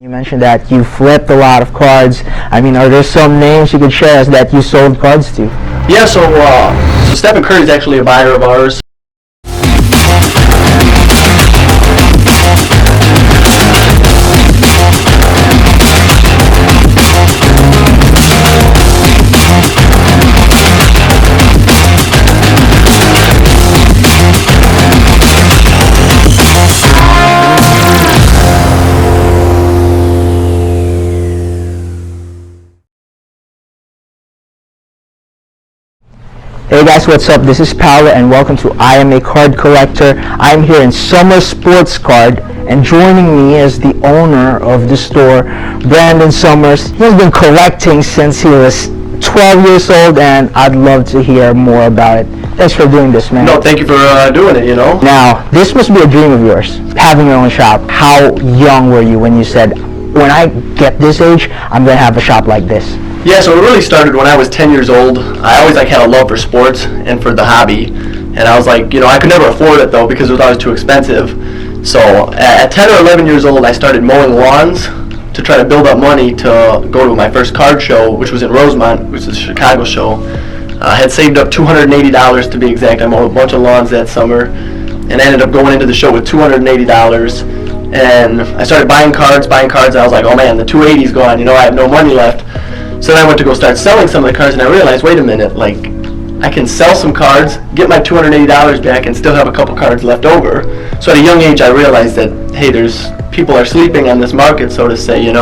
You mentioned that you flipped a lot of cards. I mean, are there some names you could share us that you sold cards to? Yeah, so Stephen Curry is actually a buyer of ours. Hey guys, what's up? This is Paolo and welcome to I Am a Card Collector. I'm here in Sommer Sports Card, and joining me is the owner of the store, Brandon Sommers. He's been collecting since he was 12 years old, and I'd love to hear more about it. Thanks for doing this, man. No, thank you for doing it, Now, this must be a dream of yours, having your own shop. How young were you when you said, when I get this age, I'm going to have a shop like this? Yeah, so it really started when I was 10 years old. I always had a love for sports and for the hobby. And I was like, I could never afford it though because it was always too expensive. So at 10 or 11 years old, I started mowing lawns to try to build up money to go to my first card show, which was in Rosemont, which is a Chicago show. I had saved up $280 to be exact. I mowed a bunch of lawns that summer and I ended up going into the show with $280. And I started buying cards. And I was like, oh man, the 280's gone. I have no money left. So then I went to go start selling some of the cards, and I realized, wait a minute, I can sell some cards, get my $280 back, and still have a couple cards left over. So at a young age, I realized that, hey, people are sleeping on this market, so to say, And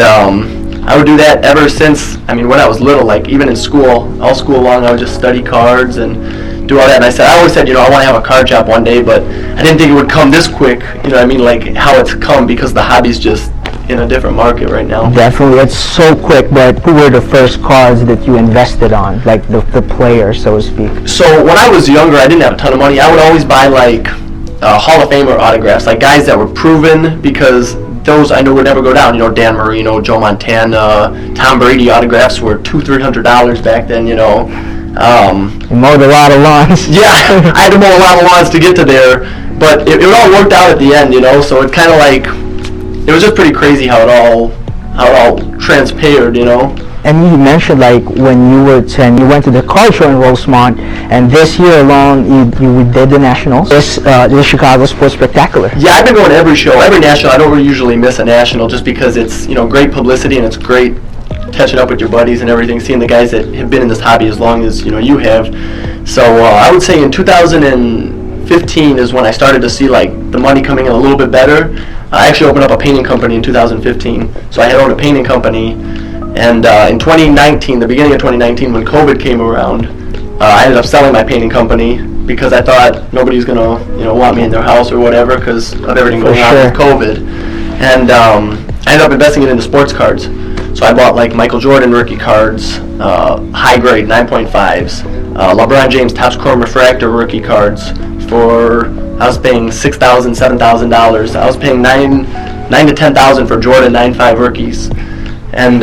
I would do that ever since, when I was little, even in school, all school long, I would just study cards and do all that. And I always said, I want to have a card shop one day, but I didn't think it would come this quick, how it's come, because the hobby's just in a different market right now. Definitely, it's so quick. But who were the first cards that you invested on, like the players, so to speak? So when I was younger, I didn't have a ton of money. I would always buy Hall of Famer autographs, guys that were proven, because those I knew would never go down. Dan Marino, Joe Montana, Tom Brady autographs were $200-300 back then. You mowed a lot of lawns. Yeah, I had to mow a lot of lawns to get to there, but it all worked out at the end. So it's kind of it was just pretty crazy how it all transpired, And you mentioned when you were 10, you went to the card show in Rosemont, and this year alone you did the Nationals, the Chicago Sports Spectacular. Yeah, I've been going to every show, every national. I don't usually miss a national just because it's great publicity and it's great catching up with your buddies and everything, seeing the guys that have been in this hobby as long as you have. So I would say in 2015 is when I started to see the money coming in a little bit better. I actually opened up a painting company in 2015. So I had owned a painting company, and in 2019, the beginning of 2019, when COVID came around, I ended up selling my painting company because I thought nobody's gonna want me in their house or whatever because of everything going on with COVID. And I ended up investing it into sports cards. So I bought Michael Jordan rookie cards, high grade 9.5s, LeBron James Topps Chrome Refractor rookie cards for, I was paying $6,000, $7,000. I was paying $9,000 to $10,000 for Jordan 9.5 rookies. And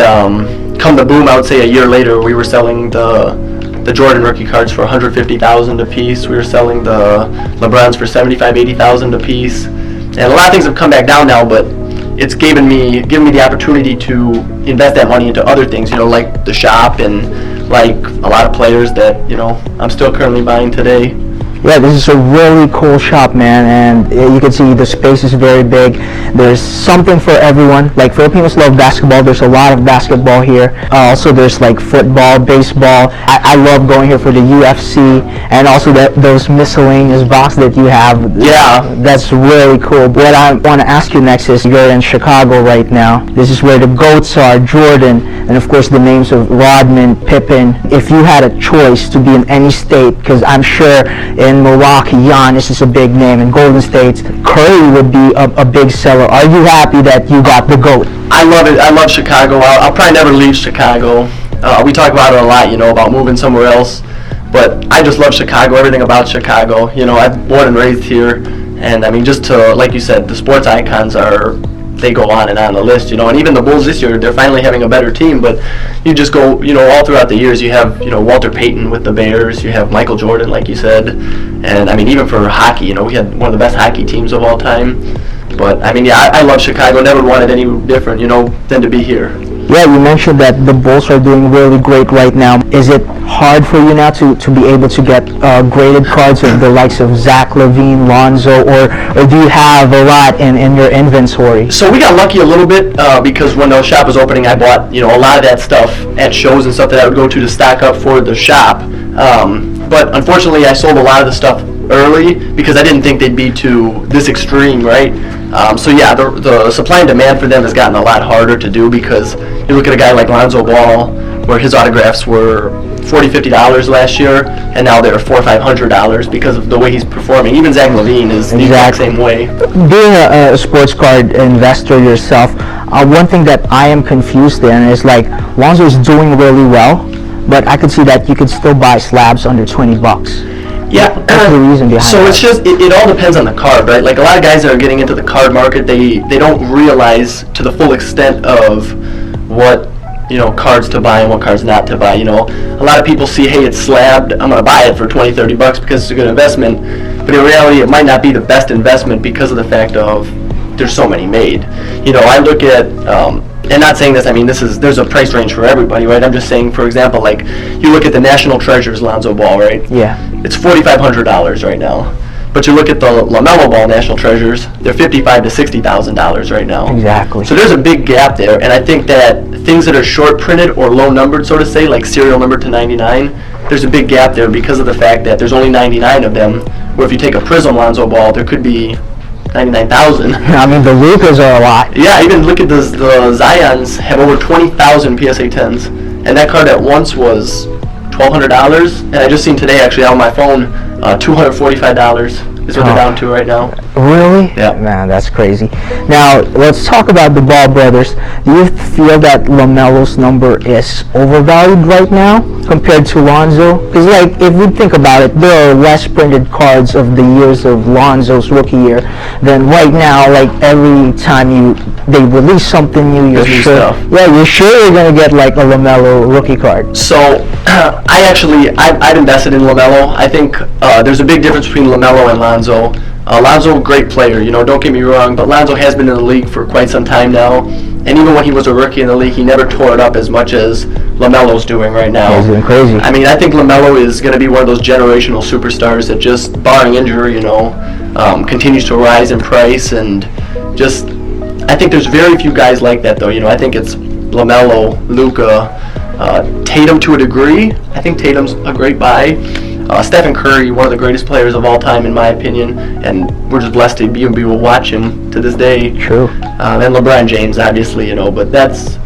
come the boom, I would say a year later, we were selling the Jordan rookie cards for $150,000 a piece. We were selling the LeBrons for $75,000, $80,000 a piece. And a lot of things have come back down now, but it's given me the opportunity to invest that money into other things, like the shop and a lot of players that I'm still currently buying today. Yeah, this is a really cool shop, man, and you can see the space is very big. There's something for everyone. Filipinos love basketball. There's a lot of basketball here. Also, there's football, baseball. I love going here for the UFC, and also those miscellaneous boxes that you have. Yeah, that's really cool. What I want to ask you next is, you're in Chicago right now. This is where the GOATs are, Jordan, and of course the names of Rodman, Pippen. If you had a choice to be in any state, because I'm sure in Milwaukee, Giannis is a big name. In Golden State, Curry would be a big seller. Are you happy that you got the GOAT? I love it. I love Chicago. I'll probably never leave Chicago. We talk about it a lot, about moving somewhere else. But I just love Chicago, everything about Chicago. I'm born and raised here. And just to, like you said, the sports icons are they go on and on the list, you know. And even the Bulls this year, they're finally having a better team. But you just go, you know, all throughout the years, you have, you know, Walter Payton with the Bears, you have Michael Jordan, like you said, and I mean, even for hockey, you know, we had one of the best hockey teams of all time. But I mean, yeah, I love Chicago. Never wanted any different, you know, than to be here. Yeah, you mentioned that the Bulls are doing really great right now. Is it hard for you now to be able to get graded cards of the likes of Zach LaVine, Lonzo, or do you have a lot in your inventory? So we got lucky a little bit because when the shop was opening, I bought, you know, a lot of that stuff at shows and stuff that I would go to stock up for the shop. But unfortunately, I sold a lot of the stuff early because I didn't think they'd be to this extreme, right? So yeah, the supply and demand for them has gotten a lot harder to do because you look at a guy like Lonzo Ball, where his autographs were $40, $50 last year, and now they're $400 or $500 because of the way he's performing. Even Zach LaVine is the exact same way. Being a sports card investor yourself, one thing that I am confused in is like Lonzo is doing really well, but I could see that you could still buy slabs under $20. Yeah, that's the reason behind so that. It's just it all depends on the card, right? Like a lot of guys that are getting into the card market, they don't realize to the full extent of what, you know, cards to buy and what cards not to buy. You know, a lot of people see, hey, it's slabbed, I'm gonna buy it for $20, $30 because it's a good investment. But in reality, it might not be the best investment because of the fact of there's so many made. You know, I look at and not saying this, I mean, there's a price range for everybody, right? I'm just saying, for example, like you look at the National Treasures Lonzo Ball, right? Yeah. It's $4,500 right now. But you look at the LaMelo Ball National Treasures, they're $55,000 to $60,000 right now. Exactly. So there's a big gap there, and I think that things that are short printed or low numbered, so to say, like serial numbered to 99, there's a big gap there because of the fact that there's only 99 of them. Where if you take a Prism Lonzo Ball, there could be 99,000. I mean, the Lucas are a lot. Yeah, even look at the Zions have over 20,000 PSA 10s, and that card at once was $1,200. And I just seen today, actually, on my phone, $245 is what they're down to right now. Really? Yeah. Man, that's crazy. Now, let's talk about the Ball brothers. Do you feel that LaMelo's number is overvalued right now compared to Lonzo? Because, like, if we think about it, there are less printed cards of the years of Lonzo's rookie year than right now. Like, every time they release something new, you're sure you're going to get, like, a LaMelo rookie card. So, I've invested in LaMelo. I think there's a big difference between LaMelo and Lonzo. Lonzo, great player, you know, don't get me wrong, but Lonzo has been in the league for quite some time now, and even when he was a rookie in the league, he never tore it up as much as LaMelo's doing right now. He's doing crazy. I mean, I think LaMelo is going to be one of those generational superstars that just, barring injury, you know, continues to rise in price, and just, I think there's very few guys like that, though, you know. I think it's LaMelo, Luka, Tatum to a degree. I think Tatum's a great buy. Stephen Curry, one of the greatest players of all time, in my opinion, and we're just blessed to be able to watch him to this day. True. And LeBron James, obviously, you know, but that's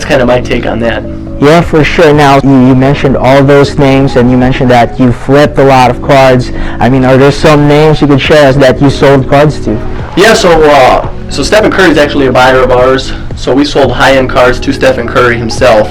kind of my take on that. Yeah, for sure. Now, you mentioned all those names, and you mentioned that you flipped a lot of cards. I mean, are there some names you could share us that you sold cards to? Yeah, so Stephen Curry is actually a buyer of ours. So we sold high-end cards to Stephen Curry himself.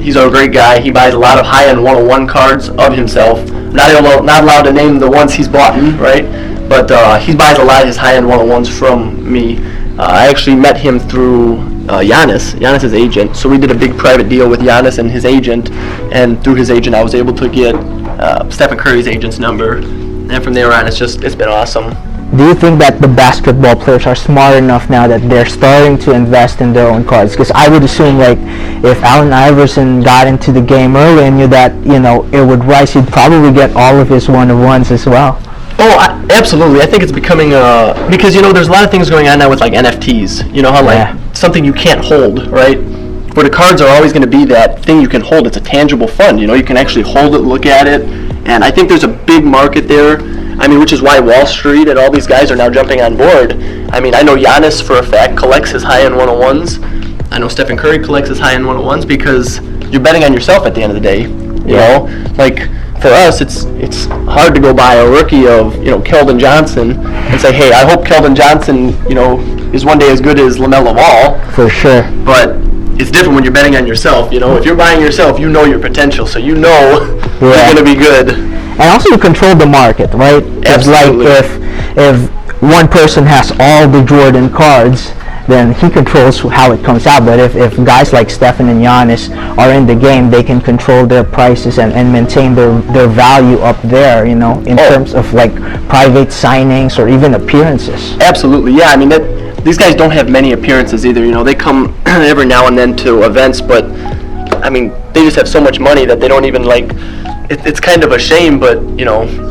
He's a great guy. He buys a lot of high-end 101 cards of himself. Not allowed to name the ones he's bought in, right? But he buys a lot of his high-end 101s from me. I actually met him through Giannis' agent. So we did a big private deal with Giannis and his agent, and through his agent I was able to get Stephen Curry's agent's number. And from there on, it's been awesome. Do you think that the basketball players are smart enough now that they're starting to invest in their own cards? Because I would assume, like, if Allen Iverson got into the game early and knew that, you know, it would rise, he'd probably get all of his one-of-ones as well. Oh, absolutely. I think it's becoming because, you know, there's a lot of things going on now with, like, NFTs. You know how, like, something you can't hold, right? Where the cards are always going to be that thing you can hold. It's a tangible fund. You know, you can actually hold it, look at it, and I think there's a big market there. I mean, which is why Wall Street and all these guys are now jumping on board. I mean, I know Giannis, for a fact, collects his high-end 101s. I know Stephen Curry collects his high-end 101s because you're betting on yourself at the end of the day. You know? Like, for us, it's hard to go buy a rookie of, you know, Keldon Johnson and say, hey, I hope Keldon Johnson, you know, is one day as good as LaMelo Ball. For sure. But it's different when you're betting on yourself. You know, if you're buying yourself, you know your potential, so you know you're going to be good. And also you control the market, right? Absolutely. It's like if one person has all the Jordan cards, then he controls how it comes out. But if guys like Stephen and Giannis are in the game, they can control their prices and maintain their value up there, in terms of like private signings or even appearances. Absolutely, yeah. I mean, these guys don't have many appearances either. They come every now and then to events, but I mean, they just have so much money that they don't even like. It's kind of a shame, but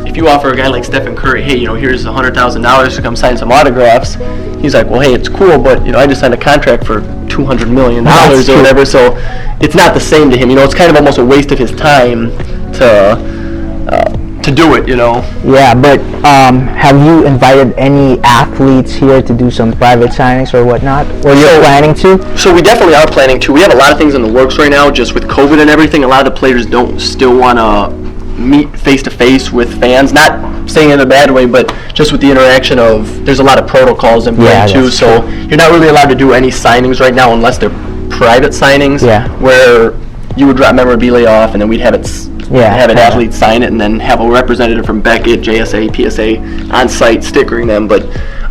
if you offer a guy like Stephen Curry, hey, here's $100,000 to come sign some autographs, he's like, well, hey, it's cool, but I just signed a contract for $200 million or whatever, so it's not the same to him. It's kind of almost a waste of his time to do it. Yeah, but have you invited any athletes here to do some private signings or whatnot, or you're planning to? So we definitely are planning to. We have a lot of things in the works right now, just with COVID and everything. A lot of the players don't still want to meet face-to-face with fans. Not saying in a bad way, but just with the interaction of, there's a lot of protocols in play too. So you're not really allowed to do any signings right now unless they're private signings, where you would drop memorabilia off and then we'd have it. Have an athlete sign it and then have a representative from Beckett, JSA, PSA on site stickering them. But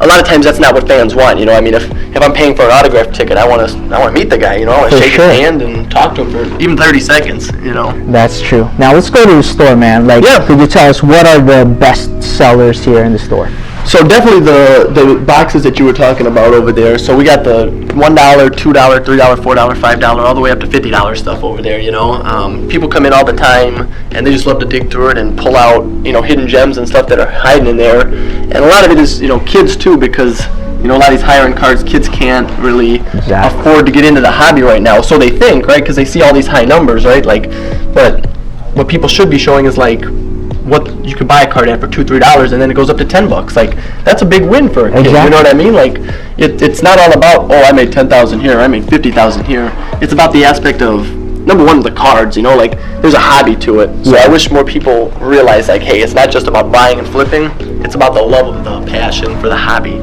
a lot of times that's not what fans want. I mean, if I'm paying for an autograph ticket, I want to meet the guy. I want to shake his hand and talk to him for even 30 seconds. That's true. Now let's go to the store, man. Could you tell us what are the best sellers here in the store? So definitely the boxes that you were talking about over there. So we got the $1, $2, $3, $4, $5, all the way up to $50 stuff over there. People come in all the time and they just love to dig through it and pull out hidden gems and stuff that are hiding in there. And a lot of it is kids too, because a lot of these higher end cards, kids can't really afford to get into the hobby right now. So they think, right, because they see all these high numbers, right? But what people should be showing is what you could buy a card at for $2-3 and then it goes up to $10. That's a big win for a kid. You know what I mean? It's not all about, I made $10,000 here, I made $50,000 here. It's about the aspect of, number one, the cards. There's a hobby to it. So I wish more people realize hey, it's not just about buying and flipping. It's about the love of the passion for the hobby.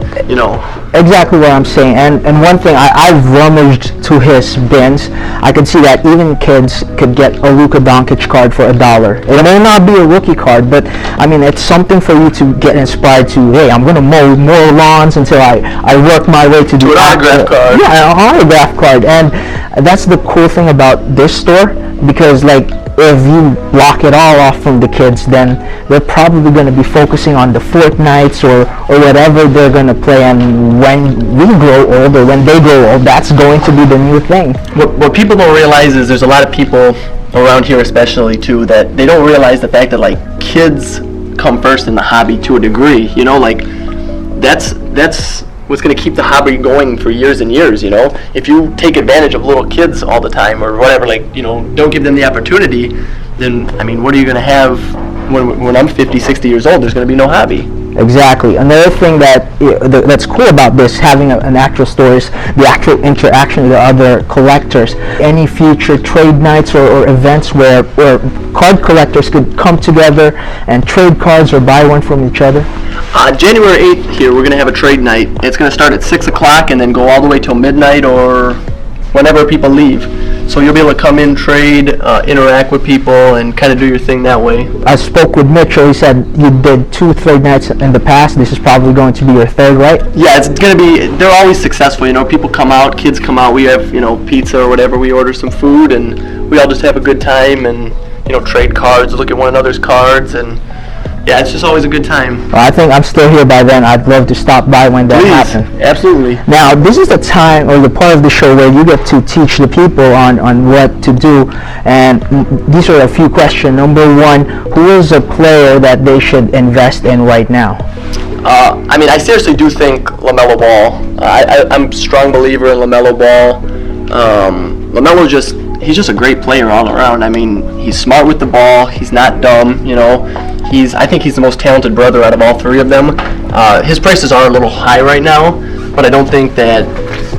Exactly what I'm saying. And one thing, I've rummaged to his bins. I could see that even kids could get a Luka Doncic card for $1. It may not be a rookie card, but I mean, it's something for you to get inspired to. Hey, I'm going to mow more lawns until I work my way to an autograph card. Yeah, an autograph card. And that's the cool thing about this store, because if you block it all off from the kids, then they're probably going to be focusing on the Fortnites or whatever they're going to play. And when we grow old, or when they grow old, that's going to be the new thing. What people don't realize is there's a lot of people around here, especially too, that they don't realize the fact that kids come first in the hobby to a degree. That's what's going to keep the hobby going for years and years. If you take advantage of little kids all the time or whatever, don't give them the opportunity, then I mean, what are you going to have when I'm 50, 60 years old? There's going to be no hobby. Exactly. Another thing that's cool about this, having an actual store, is the actual interaction with the other collectors. Any future trade nights or events where card collectors could come together and trade cards or buy one from each other? January 8th here, we're going to have a trade night. It's going to start at 6 o'clock and then go all the way till midnight or whenever people leave. So you'll be able to come in, trade, interact with people, and kind of do your thing that way. I spoke with Mitchell. He said you did 2 trade nights in the past. This is probably going to be your third, right? Yeah, it's going to be, they're always successful. People come out, kids come out. We have, pizza or whatever. We order some food, and we all just have a good time and, trade cards, look at one another's cards, and yeah, it's just always a good time. Well, I think I'm still here by then. I'd love to stop by when that happens. Absolutely. Now, this is the time or the part of the show where you get to teach the people on what to do. And these are a few questions. Number one, who is a player that they should invest in right now? I mean, I seriously do think LaMelo Ball. I'm a strong believer in LaMelo Ball. LaMelo he's just a great player all around. I mean, he's smart with the ball. He's not dumb, I think he's the most talented brother out of all three of them. His prices are a little high right now, but I don't think that...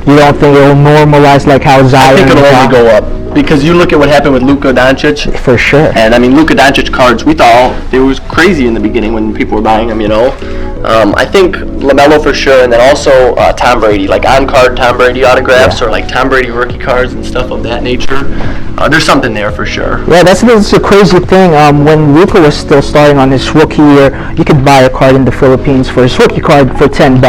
You don't think it'll normalize like how Zion... I think it'll only go up. Because you look at what happened with Luka Doncic. For sure. And, I mean, Luka Doncic cards, we thought it was crazy in the beginning when people were buying them, I think LaMelo for sure, and then also Tom Brady, like on-card Tom Brady autographs or like Tom Brady rookie cards and stuff of that nature. There's something there for sure. Yeah, that's a crazy thing. When Luka was still starting on his rookie year, you could buy a card in the Philippines for his rookie card for $10,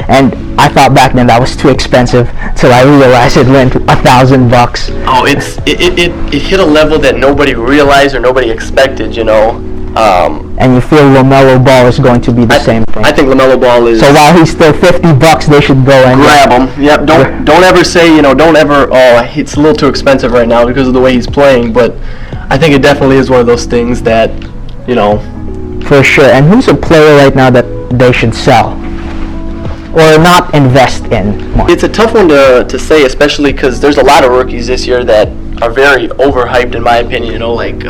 and I thought back then that was too expensive till I realized it went $1,000. Oh, it hit a level that nobody realized or nobody expected, you know. And you feel LaMelo Ball is going to be the same thing. I think LaMelo Ball is. So while he's still $50, they should go and grab him. Yep. Don't ever say, you know, don't ever. Oh, it's a little too expensive right now because of the way he's playing. But I think it definitely is one of those things that, you know. For sure. And who's a player right now that they should sell or not invest in? It's a tough one to say, especially because there's a lot of rookies this year that are very overhyped in my opinion. You know, like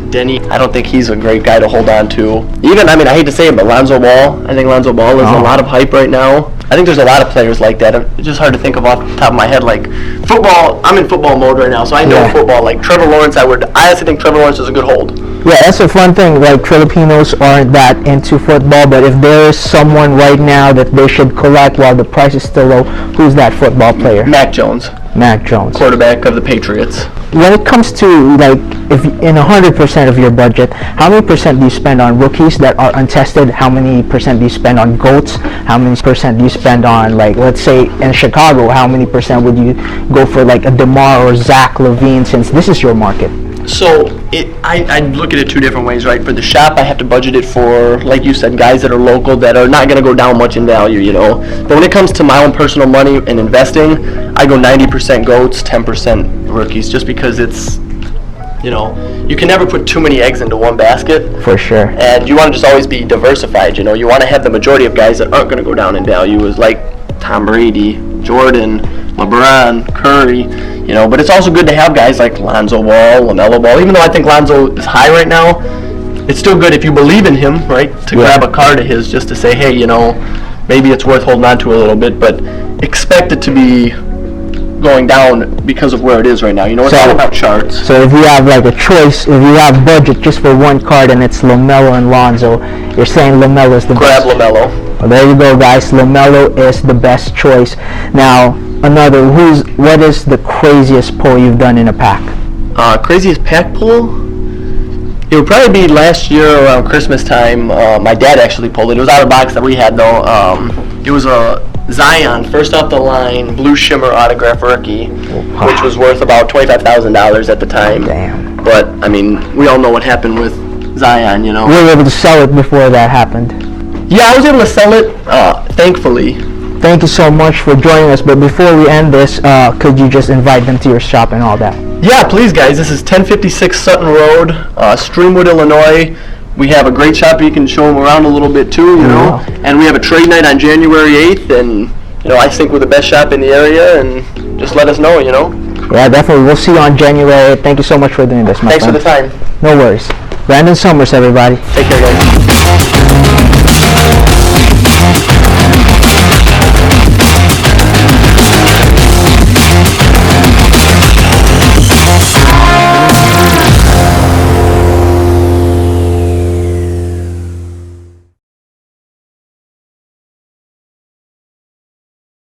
Denny. I don't think he's a great guy to hold on to. Even, I mean, I hate to say it, but Lonzo Ball. I think Lonzo Ball is a lot of hype right now. I think there's a lot of players like that. It's just hard to think of off the top of my head. Like football, I'm in football mode right now, so I know football. Like Trevor Lawrence, I honestly think Trevor Lawrence is a good hold. Yeah, that's a fun thing. Like Filipinos aren't that into football, but if there is someone right now that they should collect while the price is still low, who's that football player? Mac Jones. Mac Jones, quarterback of the Patriots. When it comes to, like, if in 100% of your budget, how many percent do you spend on rookies that are untested? How many percent do you spend on GOATs? How many percent do you spend on, like, let's say in Chicago, how many percent would you go for, like, a DeMar or Zach LaVine, since this is your market? So I look at it two different ways, right? For the shop, I have to budget it for, like you said, guys that are local that are not going to go down much in value, you know. But when it comes to my own personal money and investing, I go 90% GOATs, 10% rookies, just because it's, you know, you can never put too many eggs into one basket. For sure. And you want to just always be diversified, you know. You want to have the majority of guys that aren't going to go down in value, is like Tom Brady, Jordan, LeBron, Curry, you know, but it's also good to have guys like Lonzo Ball, LaMelo Ball. Even though I think Lonzo is high right now, it's still good if you believe in him, right, to grab a card of his just to say, hey, you know, maybe it's worth holding on to a little bit, but expect it to be going down because of where it is right now. You know, it's all about charts. So if you have like a choice, if you have budget just for one card and it's LaMelo and Lonzo, you're saying LaMelo is the best. Grab LaMelo. Well, there you go, guys. LaMelo is the best choice. Now, what is the craziest pull you've done in a pack? Craziest pack pull? It would probably be last year around Christmas time. My dad actually pulled it. It was out of the box that we had, though. It was a Zion, first off the line, blue shimmer autograph rookie, which was worth about $25,000 at the time. Damn. But, I mean, we all know what happened with Zion, you know. We were able to sell it before that happened. Yeah, I was able to sell it, thankfully. Thank you so much for joining us, but before we end this, could you just invite them to your shop and all that? Yeah, please, guys. This is 1056 Sutton Road, Streamwood, Illinois. We have a great shop. You can show them around a little bit, too, you know. And we have a trade night on January 8th, and, you know, I think we're the best shop in the area, and just let us know, you know. Yeah, definitely. We'll see you on January 8th. Thank you so much for doing this, my friend. Thanks for the time. No worries. Brandon Sommers, everybody. Take care, guys.